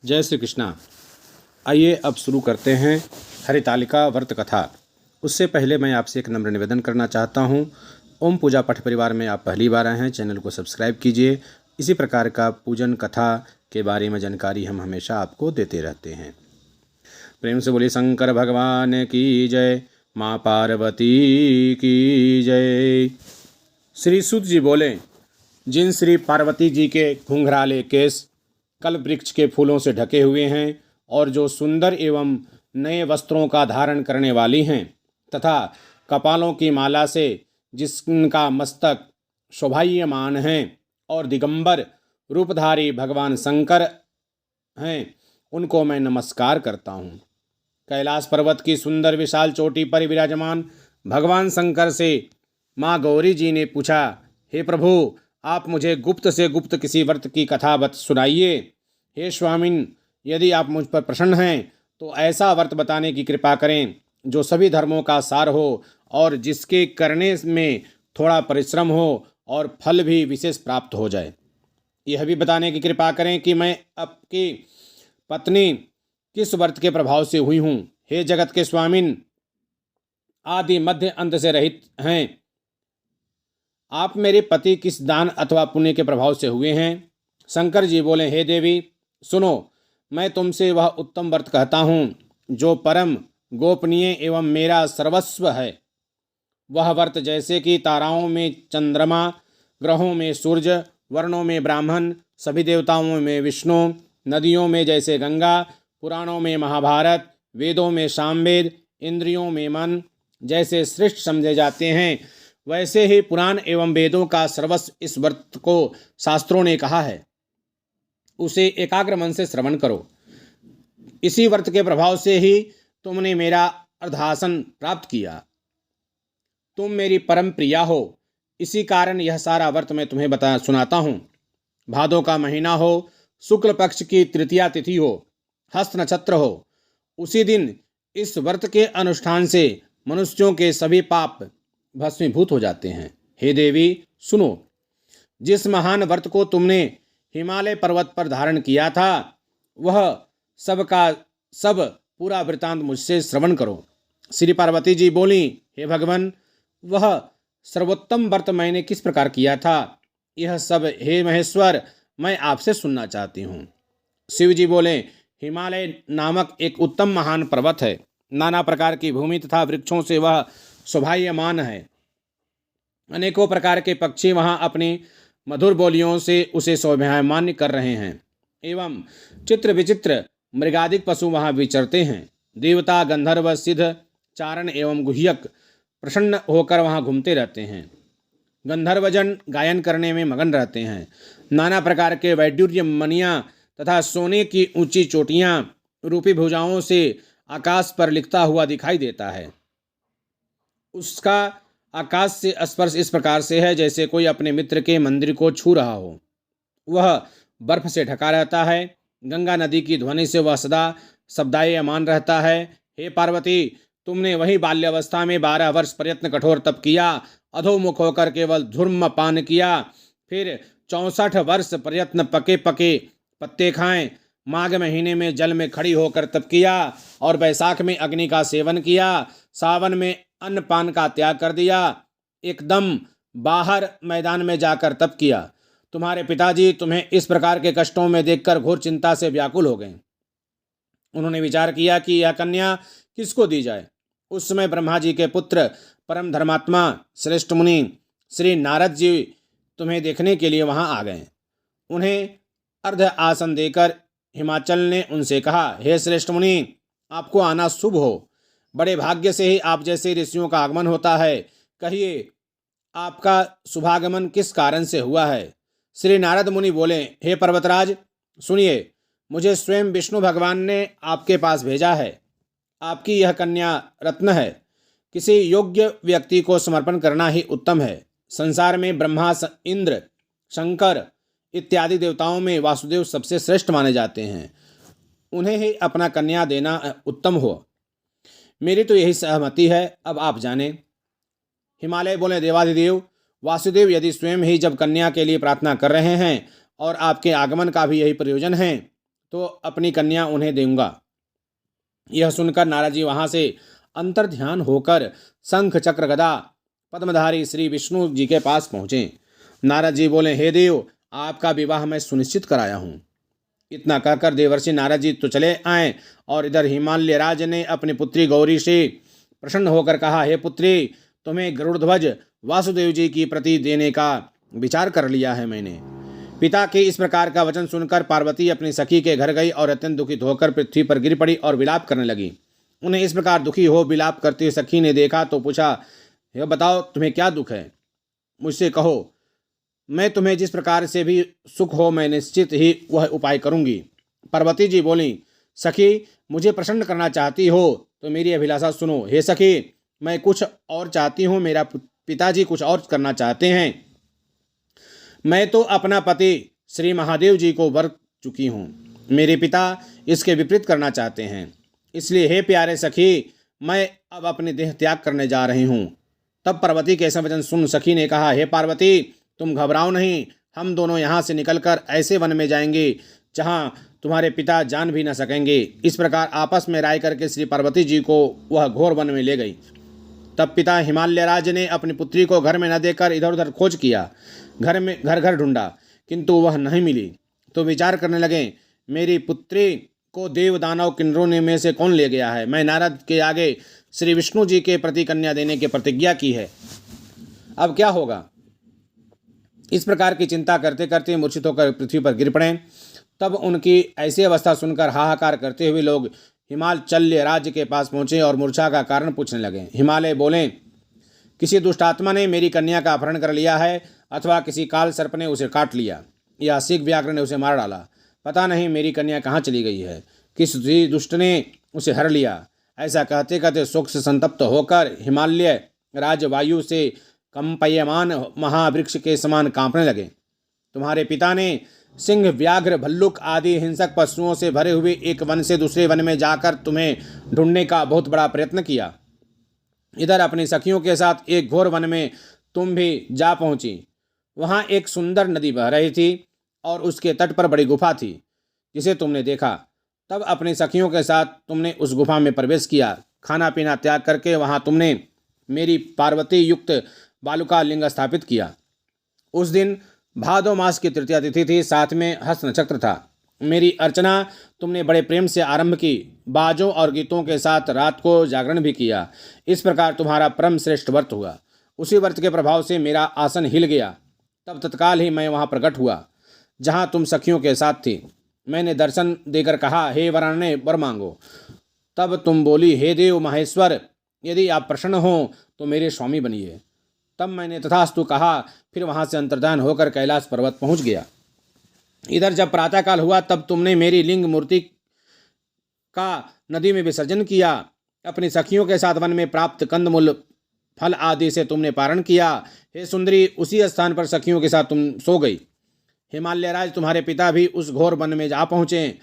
जय श्री कृष्णा। आइए अब शुरू करते हैं हरितालिका व्रत कथा। उससे पहले मैं आपसे एक नम्र निवेदन करना चाहता हूँ। ओम पूजा पठ परिवार में आप पहली बार आए हैं, चैनल को सब्सक्राइब कीजिए। इसी प्रकार का पूजन कथा के बारे में जानकारी हम हमेशा आपको देते रहते हैं। प्रेम से बोलिए शंकर भगवान की जय, माँ पार्वती की जय। श्री सूत जी बोले, जिन श्री पार्वती जी के घुंघराले केस कल्प वृक्ष के फूलों से ढके हुए हैं और जो सुंदर एवं नए वस्त्रों का धारण करने वाली हैं तथा कपालों की माला से जिसका मस्तक शोभायमान है और दिगंबर रूपधारी भगवान शंकर हैं, उनको मैं नमस्कार करता हूँ। कैलाश पर्वत की सुंदर विशाल चोटी पर विराजमान भगवान शंकर से माँ गौरी जी ने पूछा, हे प्रभु, आप मुझे गुप्त से गुप्त किसी व्रत की कथा बत सुनाइए। हे स्वामिन, यदि आप मुझ पर प्रसन्न हैं तो ऐसा व्रत बताने की कृपा करें जो सभी धर्मों का सार हो और जिसके करने में थोड़ा परिश्रम हो और फल भी विशेष प्राप्त हो जाए। यह भी बताने की कृपा करें कि मैं आपकी पत्नी किस व्रत के प्रभाव से हुई हूँ। हे जगत के स्वामिन, आदि मध्य अंत से रहित हैं, आप मेरे पति किस दान अथवा पुण्य के प्रभाव से हुए हैं। शंकर जी बोले, हे देवी, सुनो, मैं तुमसे वह उत्तम व्रत कहता हूँ जो परम गोपनीय एवं मेरा सर्वस्व है। वह व्रत जैसे कि ताराओं में चंद्रमा, ग्रहों में सूर्य, वर्णों में ब्राह्मण, सभी देवताओं में विष्णु, नदियों में जैसे गंगा, पुराणों में महाभारत, वेदों में सामवेद, इंद्रियों में मन जैसे श्रेष्ठ समझे जाते हैं, वैसे ही पुराण एवं वेदों का सर्वस्व इस व्रत को शास्त्रों ने कहा है। उसे एकाग्र मन से श्रवण करो। इसी व्रत के प्रभाव से ही तुमने मेरा अर्धासन प्राप्त किया। तुम मेरी परम प्रिया हो, इसी कारण यह सारा व्रत मैं तुम्हें सुनाता हूँ। भादों का महीना हो, शुक्ल पक्ष की तृतीया तिथि हो, हस्त नक्षत्र हो, उसी दिन इस व्रत के अनुष्ठान से मनुष्यों के सभी पाप भस्मीभूत हो जाते हैं। हे देवी, सुनो, जिस महान व्रत को तुमने हिमालय पर्वत पर धारण किया था, वह सब का सब पूरा वृतांत मुझसे श्रवण करो। श्री पार्वती जी बोली, हे भगवान, वह सर्वोत्तम व्रत मैंने किस प्रकार किया था, यह सब हे महेश्वर मैं आपसे सुनना चाहती हूँ। शिव जी बोले, हिमालय नामक एक उत्तम महान पर्वत है। नाना प्रकार की भूमि तथा वृक्षों से वह शोभायमान है। अनेकों प्रकार के पक्षी वहाँ अपनी मधुर बोलियों से उसे शोभायमान कर रहे हैं एवं चित्र विचित्र मृगादिक पशु वहाँ विचरते हैं। देवता, गंधर्व, सिद्ध, चारण एवं गुह्यक प्रसन्न होकर वहाँ घूमते रहते हैं। गंधर्वजन गायन करने में मगन रहते हैं। नाना प्रकार के वैडूर्य मणियाँ तथा सोने की ऊंची चोटियाँ रूपी भुजाओं से आकाश पर लिखता हुआ दिखाई देता है। उसका आकाश से स्पर्श इस प्रकार से है जैसे कोई अपने मित्र के मंदिर को छू रहा हो। वह बर्फ से ढका रहता है। गंगा नदी की ध्वनि से वह सदा शब्दायमान रहता है। हे पार्वती, तुमने वही बाल्यावस्था में 12 वर्ष प्रयत्न कठोर तप किया, अधोमुख होकर केवल धूम्र पान किया, फिर 64 वर्ष प्रयत्न पके पके पत्ते खाएं, माघ महीने में जल में खड़ी होकर तप किया और बैसाख में अग्नि का सेवन किया, सावन में अन्न पान का त्याग कर दिया, एकदम बाहर मैदान में जाकर तप किया। तुम्हारे पिताजी तुम्हें इस प्रकार के कष्टों में देखकर घोर चिंता से व्याकुल हो गए। उन्होंने विचार किया कि यह कन्या किसको दी जाए। उस समय ब्रह्मा जी के पुत्र परम धर्मात्मा श्रेष्ठ मुनि श्री नारद जी तुम्हें देखने के लिए वहां आ गए। उन्हें अर्ध आसन देकर हिमाचल ने उनसे कहा, हे श्रेष्ठ मुनि, आपको आना शुभ हो। बड़े भाग्य से ही आप जैसे ऋषियों का आगमन होता है। कहिए, आपका शुभागमन किस कारण से हुआ है। श्री नारद मुनि बोले, हे पर्वतराज, सुनिए, मुझे स्वयं विष्णु भगवान ने आपके पास भेजा है। आपकी यह कन्या रत्न है। किसी योग्य व्यक्ति को समर्पण करना ही उत्तम है। संसार में ब्रह्मा, इंद्र, शंकर इत्यादि देवताओं में वासुदेव सबसे श्रेष्ठ माने जाते हैं। उन्हें ही अपना कन्या देना उत्तम हो। मेरी तो यही सहमति है, अब आप जाने। हिमालय बोले, देवाधिदेव, वासुदेव यदि स्वयं ही जब कन्या के लिए प्रार्थना कर रहे हैं और आपके आगमन का भी यही प्रयोजन है, तो अपनी कन्या उन्हें दूंगा। यह सुनकर नारद जी वहां से अंतर्ध्यान होकर शंख चक्र गदा पद्मधारी श्री विष्णु जी के पास पहुँचे। नारद जी बोले, हे देव, आपका विवाह मैं सुनिश्चित कराया हूँ। इतना कहकर देवर्षि नारद जी तो चले आए और इधर हिमालय राज ने अपनी पुत्री गौरी से प्रसन्न होकर कहा, हे पुत्री, तुम्हें गरुड़ध्वज वासुदेव जी की प्रति देने का विचार कर लिया है मैंने। पिता के इस प्रकार का वचन सुनकर पार्वती अपनी सखी के घर गई और अत्यंत दुखित होकर पृथ्वी पर गिर पड़ी और विलाप करने लगी। उन्हें इस प्रकार दुखी हो विलाप करते हुए सखी ने देखा तो पूछा, हे बताओ, तुम्हें क्या दुख है? मुझसे कहो, मैं तुम्हें जिस प्रकार से भी सुख हो मैं निश्चित ही वह उपाय करूंगी। पार्वती जी बोली, सखी, मुझे प्रसन्न करना चाहती हो तो मेरी अभिलाषा सुनो। हे सखी, मैं कुछ और चाहती हूँ, मेरा पिताजी कुछ और करना चाहते हैं। मैं तो अपना पति श्री महादेव जी को वर चुकी हूँ, मेरे पिता इसके विपरीत करना चाहते हैं। इसलिए हे प्यारे सखी, मैं अब अपने देह त्याग करने जा रही हूँ। तब पार्वती के ऐसा वचन सुन सखी ने कहा, हे पार्वती, तुम घबराओ नहीं, हम दोनों यहाँ से निकलकर ऐसे वन में जाएंगे जहाँ तुम्हारे पिता जान भी न सकेंगे। इस प्रकार आपस में राय करके श्री पार्वती जी को वह घोर वन में ले गई। तब पिता हिमालय राज ने अपनी पुत्री को घर में न देकर इधर उधर खोज किया, घर घर ढूंढा, किंतु वह नहीं मिली। तो विचार करने लगे, मेरी पुत्री को देव दानव किन्नरों ने में से कौन ले गया है? मैं नारद के आगे श्री विष्णु जी के प्रति कन्या देने की प्रतिज्ञा की है, अब क्या होगा? इस प्रकार की चिंता करते करते मूर्छित होकर पृथ्वी पर गिर पड़े। तब उनकी ऐसी अवस्था सुनकर हाहाकार करते हुए लोग हिमाचल्य राज्य के पास पहुंचे और मूर्छा का कारण पूछने लगे। हिमालय बोले, किसी दुष्टात्मा ने मेरी कन्या का अपहरण कर लिया है अथवा किसी काल सर्प ने उसे काट लिया या शीघ व्याघ्र ने उसे मार डाला। पता नहीं मेरी कन्या कहाँ चली गई है, किस दुष्ट ने उसे हर लिया। ऐसा कहते कहते शोक से संतप्त होकर हिमालय राज वायु से कंपयमान महावृक्ष के समान कांपने लगे। तुम्हारे पिता ने सिंह, व्याघ्र, भल्लुक आदि हिंसक पशुओं से भरे हुए एक वन से दूसरे वन में जाकर तुम्हें ढूंढने का बहुत बड़ा प्रयत्न किया। इधर अपनी सखियों के साथ एक घोर वन में तुम भी जा पहुंची। वहां एक सुंदर नदी बह रही थी और उसके तट पर बड़ी गुफा थी जिसे तुमने देखा। तब अपनी सखियों के साथ तुमने उस गुफा में प्रवेश किया। खाना पीना त्याग करके वहां तुमने मेरी पार्वती युक्त बालुका लिंग स्थापित किया। उस दिन भादो मास की तृतीया तिथि थी, साथ में हस्त नक्षत्र था। मेरी अर्चना तुमने बड़े प्रेम से आरंभ की, बाजों और गीतों के साथ रात को जागरण भी किया। इस प्रकार तुम्हारा परम श्रेष्ठ व्रत हुआ। उसी व्रत के प्रभाव से मेरा आसन हिल गया। तब तत्काल ही मैं वहाँ प्रकट हुआ जहाँ तुम सखियों के साथ थी। मैंने दर्शन देकर कहा, हे वराने, वर मांगो। तब तुम बोली, हे देव महेश्वर, यदि आप प्रसन्न हो तो मेरे स्वामी बनिए। तब मैंने तथास्तु कहा, फिर वहाँ से अंतर्धान होकर कैलाश पर्वत पहुँच गया। इधर जब प्रातःकाल हुआ तब तुमने मेरी लिंग मूर्ति का नदी में विसर्जन किया। अपनी सखियों के साथ वन में प्राप्त कंदमूल फल आदि से तुमने पारण किया। हे सुंदरी, उसी स्थान पर सखियों के साथ तुम सो गई। हिमालय राज तुम्हारे पिता भी उस घोर वन में जा पहुँचे।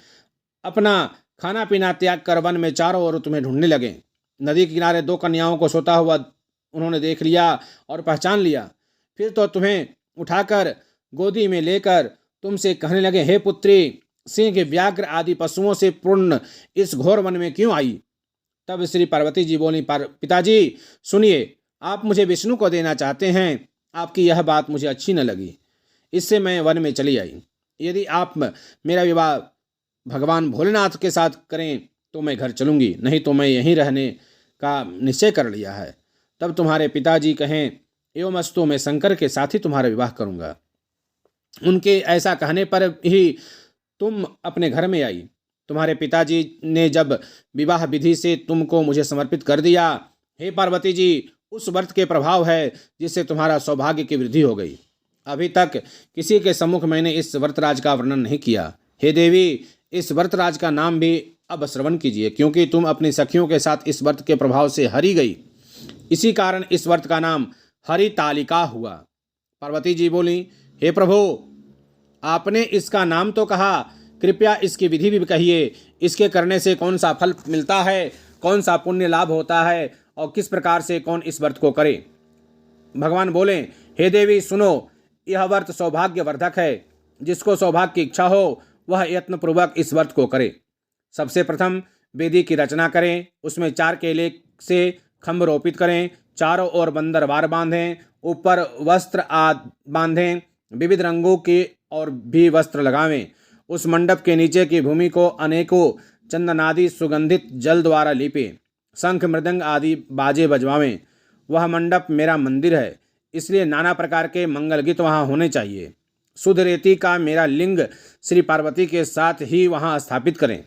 अपना खाना पीना त्याग कर वन में चारों ओर तुम्हें ढूंढने लगे। नदी के किनारे दो कन्याओं को सोता हुआ उन्होंने देख लिया और पहचान लिया। फिर तो तुम्हें उठाकर गोदी में लेकर तुमसे कहने लगे, हे पुत्री, सिंह, व्याघ्र आदि पशुओं से पूर्ण इस घोर वन में क्यों आई? तब श्री पार्वती जी बोली, पिताजी सुनिए, आप मुझे विष्णु को देना चाहते हैं। आपकी यह बात मुझे अच्छी न लगी, इससे मैं वन में चली आई। यदि आप मेरा विवाह भगवान भोलेनाथ के साथ करें तो मैं घर चलूँगी, नहीं तो मैं यहीं रहने का निश्चय कर लिया है। तब तुम्हारे पिताजी कहें, एवमस्तु, मैं शंकर के साथ ही तुम्हारा विवाह करूँगा। उनके ऐसा कहने पर ही तुम अपने घर में आई। तुम्हारे पिताजी ने जब विवाह विधि से तुमको मुझे समर्पित कर दिया, हे पार्वती जी, उस व्रत के प्रभाव है जिससे तुम्हारा सौभाग्य की वृद्धि हो गई। अभी तक किसी के सम्मुख मैंने इस व्रतराज का वर्णन नहीं किया। हे देवी, इस व्रतराज का नाम भी अब श्रवण कीजिए, क्योंकि तुम अपनी सखियों के साथ इस व्रत के प्रभाव से हरी गई। इसी कारण इस व्रत का नाम हरितालिका हुआ। पार्वती जी बोली, हे प्रभु, आपने इसका नाम तो कहा, कृपया इसकी विधि भी कहिए। इसके करने से कौन सा फल मिलता है, कौन सा पुण्य लाभ होता है और किस प्रकार से कौन इस व्रत को करे। भगवान बोले, हे देवी सुनो, यह व्रत सौभाग्यवर्धक है। जिसको सौभाग्य की इच्छा हो वह यत्नपूर्वक इस व्रत को करे। सबसे प्रथम वेदी की रचना करें, उसमें 4 केले से खम्भ रोपित करें, चारों ओर बंदरवार बांधें, ऊपर वस्त्र बांधें, विविध रंगों के और भी वस्त्र लगावें। उस मंडप के नीचे की भूमि को अनेकों चंदनादि सुगंधित जल द्वारा लीपें, शंख मृदंग आदि बाजे बजवावें। वह मंडप मेरा मंदिर है, इसलिए नाना प्रकार के मंगल गीत वहाँ होने चाहिए। शुद्ध रेती का मेरा लिंग श्री पार्वती के साथ ही वहाँ स्थापित करें।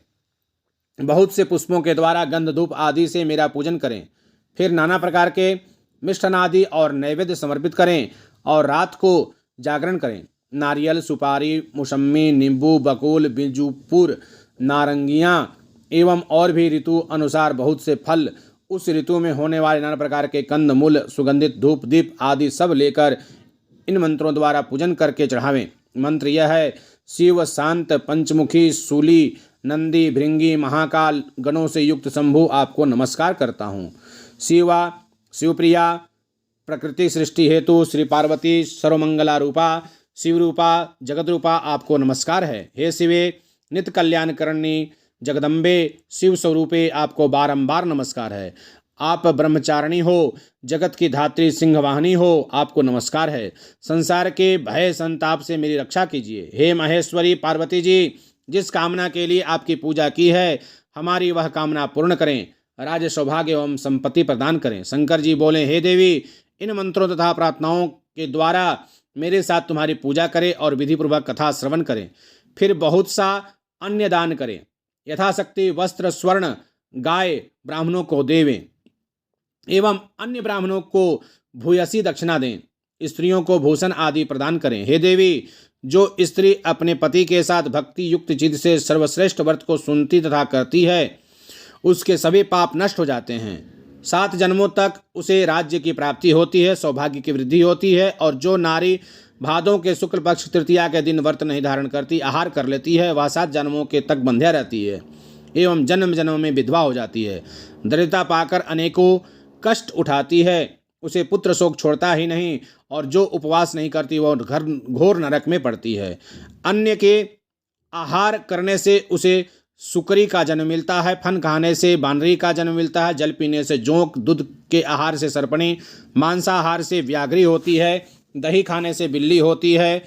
बहुत से पुष्पों के द्वारा गंध धूप आदि से मेरा पूजन करें। फिर नाना प्रकार के मिष्ठान आदि और नैवेद्य समर्पित करें और रात को जागरण करें। नारियल, सुपारी, मौसम्मी, नींबू, बकुल, बिजुपुर, नारंगियाँ एवं और भी ऋतु अनुसार बहुत से फल, उस ऋतु में होने वाले नाना प्रकार के कंद मूल, सुगंधित धूप दीप आदि सब लेकर इन मंत्रों द्वारा पूजन करके चढ़ावें। मंत्र यह है: शिव शांत पंचमुखी शूली नंदी भृंगी महाकाल गणों से युक्त शंभु आपको नमस्कार करता हूँ। शिवा शिवप्रिया प्रकृति सृष्टि हेतु श्री पार्वती सर्वमंगला रूपा शिव रूपा जगत रूपा आपको नमस्कार है। हे शिवे नित्य कल्याण करणी जगदम्बे शिव स्वरूपे आपको बारंबार नमस्कार है। आप ब्रह्मचारिणी हो, जगत की धात्री सिंहवाहिनी हो, आपको नमस्कार है। संसार के भय संताप से मेरी रक्षा कीजिए। हे महेश्वरी पार्वती जी, जिस कामना के लिए आपकी पूजा की है, हमारी वह कामना पूर्ण करें, राज्य सौभाग्य एवं संपत्ति प्रदान करें। शंकर जी बोले: हे देवी, इन मंत्रों तथा प्रार्थनाओं के द्वारा मेरे साथ तुम्हारी पूजा करें और विधिपूर्वक कथा श्रवण करें। फिर बहुत सा अन्य दान करें। यथाशक्ति वस्त्र, स्वर्ण, गाय ब्राह्मणों को देवें एवं अन्य ब्राह्मणों को भूयसी दक्षिणा दें। स्त्रियों को भूषण आदि प्रदान करें। हे देवी, जो स्त्री अपने पति के साथ भक्ति युक्त चित्त से सर्वश्रेष्ठ व्रत को सुनती तथा करती है, उसके सभी पाप नष्ट हो जाते हैं। 7 जन्मों तक उसे राज्य की प्राप्ति होती है, सौभाग्य की वृद्धि होती है। और जो नारी भादों के शुक्ल पक्ष तृतीया के दिन व्रत नहीं धारण करती, आहार कर लेती है, वह 7 जन्मों के तक बंध्या रहती है एवं जन्म जन्म में विधवा हो जाती है। दरिद्रता पाकर अनेकों कष्ट उठाती है, उसे पुत्र शोक छोड़ता ही नहीं। और जो उपवास नहीं करती वह घोर नरक में पड़ती है। अन्य के आहार करने से उसे सुकरी का जन्म मिलता है, फन खाने से बानरी का जन्म मिलता है, जल पीने से जोंक, दूध के आहार से सर्पणी, मांसाहार से व्याघ्री होती है, दही खाने से बिल्ली होती है,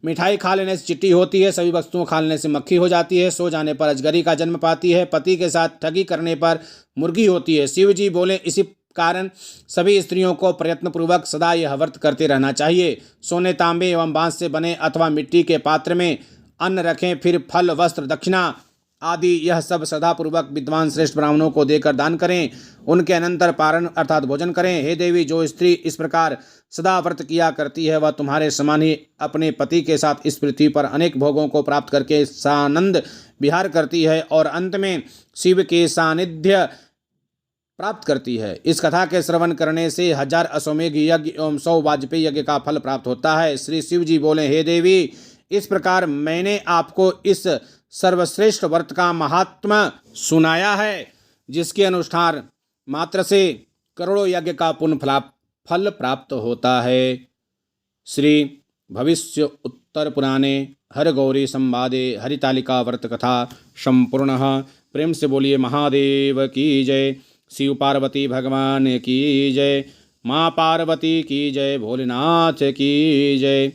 मिठाई खा लेने से चिट्टी होती है, सभी वस्तुओं खा लेने से मक्खी हो जाती है, सो जाने पर अजगरी का जन्म पाती है, पति के साथ ठगी करने पर मुर्गी होती है। शिव जी बोले: इसी कारण सभी स्त्रियों को प्रयत्नपूर्वक सदा यह व्रत करते रहना चाहिए। सोने, तांबे एवं बांस से बने अथवा मिट्टी के पात्र में अन्न रखें, फिर फल, वस्त्र, दक्षिणा आदि यह सब श्रद्धापूर्वक विद्वान श्रेष्ठ ब्राह्मणों को देकर दान करें। उनके अनंतर पारण अर्थात भोजन करें। हे देवी, जो स्त्री इस प्रकार सदा व्रत किया करती है, वह तुम्हारे समान ही अपने पति के साथ इस पृथ्वी पर अनेक भोगों को प्राप्त करके सानंद विहार करती है और अंत में शिव के सानिध्य प्राप्त करती है। इस कथा के श्रवण करने से 1000 अश्वमेघ यज्ञ एवं 100 वाजपेयी यज्ञ का फल प्राप्त होता है। श्री शिव जी बोले: हे देवी, इस प्रकार मैंने आपको इस सर्वश्रेष्ठ व्रत का महात्म्य सुनाया है, जिसके अनुष्ठान मात्र से करोड़ों यज्ञ का पुण्य फल प्राप्त होता है। श्री भविष्य उत्तर पुराणे हर गौरी संवादे हरितालिका व्रत कथा संपूर्ण। प्रेम से बोलिए महादेव की जय, शिव पार्वती भगवान की जय, माँ पार्वती की जय, भोलेनाथ की जय।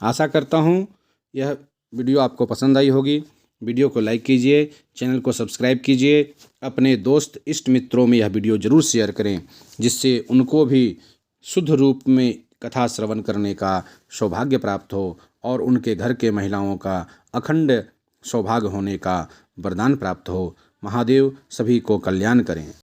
आशा करता हूँ यह वीडियो आपको पसंद आई होगी। वीडियो को लाइक कीजिए, चैनल को सब्सक्राइब कीजिए, अपने दोस्त इष्ट मित्रों में यह वीडियो ज़रूर शेयर करें, जिससे उनको भी शुद्ध रूप में कथा श्रवण करने का सौभाग्य प्राप्त हो और उनके घर के महिलाओं का अखंड सौभाग्य होने का वरदान प्राप्त हो। महादेव सभी को कल्याण करें।